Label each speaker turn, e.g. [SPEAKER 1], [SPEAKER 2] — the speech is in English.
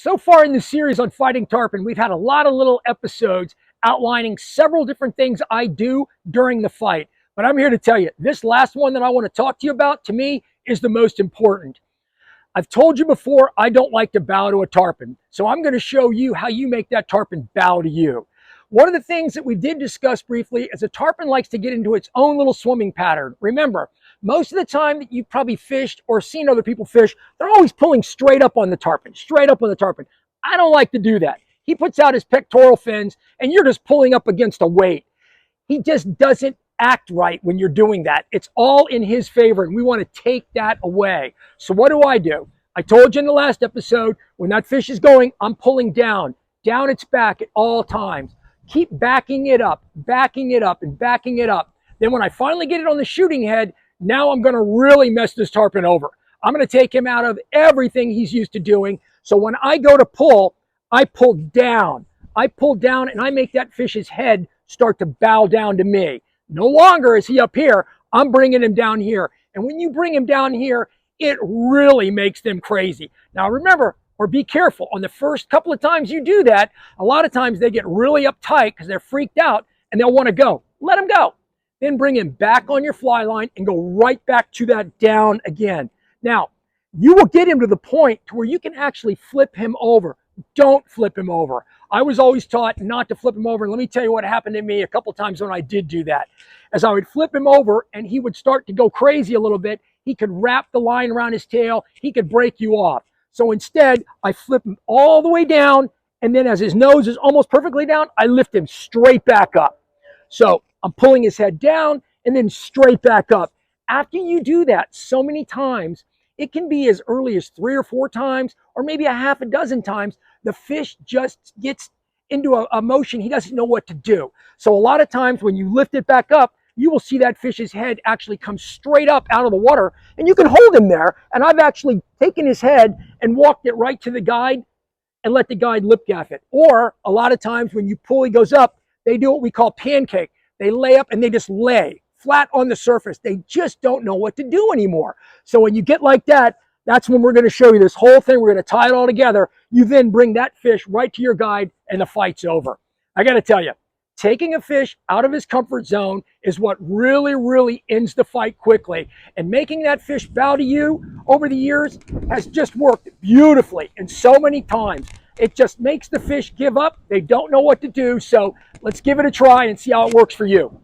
[SPEAKER 1] So far in this series on fighting tarpon, we've had a lot of little episodes outlining several different things I do during the fight. But I'm here to tell you, this last one that I want to talk to you about, to me, is the most important. I've told you before, I don't like to bow to a tarpon. So I'm going to show you how you make that tarpon bow to you. One of the things that we did discuss briefly is a tarpon likes to get into its own little swimming pattern. Remember, most of the time that you've probably fished or seen other people fish, they're always pulling straight up on the tarpon, straight up on the tarpon. I don't like to do that. He puts out his pectoral fins and you're just pulling up against a weight. He just doesn't act right when you're doing that. It's all in his favor and we want to take that away. So what do? I told you in the last episode, when that fish is going, I'm pulling down its back at all times. Keep backing it up, and backing it up. Then when I finally get it on the shooting head, now I'm going to really mess this tarpon over. I'm going to take him out of everything he's used to doing. So when I go to pull, I pull down. And I make that fish's head start to bow down to me. No longer is he up here, I'm bringing him down here. And when you bring him down here, it really makes them crazy. Now remember, or be careful, on the first couple of times you do that, a lot of times they get really uptight because they're freaked out and they'll want to go. Let him go. Then bring him back on your fly line and go right back to that down again. Now, you will get him to the point to where you can actually flip him over. Don't flip him over. I was always taught not to flip him over. And let me tell you what happened to me a couple times when I did do that. As I would flip him over and he would start to go crazy a little bit, he could wrap the line around his tail. He could break you off. So instead, I flip him all the way down, and then as his nose is almost perfectly down, I lift him straight back up. So I'm pulling his head down and then straight back up. After you do that so many times, it can be as early as 3 or 4 times, or maybe a half a dozen times, the fish just gets into a motion he doesn't know what to do. So a lot of times when you lift it back up, you will see that fish's head actually come straight up out of the water, and you can hold him there. And I've actually taken his head and walked it right to the guide and let the guide lip gaff it. Or a lot of times when you pull, he goes up, they do what we call pancake. They lay up and they just lay flat on the surface. They just don't know what to do anymore. So when you get like that, that's when we're going to show you this whole thing. We're going to tie it all together. You then bring that fish right to your guide and the fight's over. I got to tell you, taking a fish out of his comfort zone is what really ends the fight quickly. And making that fish bow to you over the years has just worked beautifully and so many times. It just makes the fish give up. They don't know what to do. So let's give it a try and see how it works for you.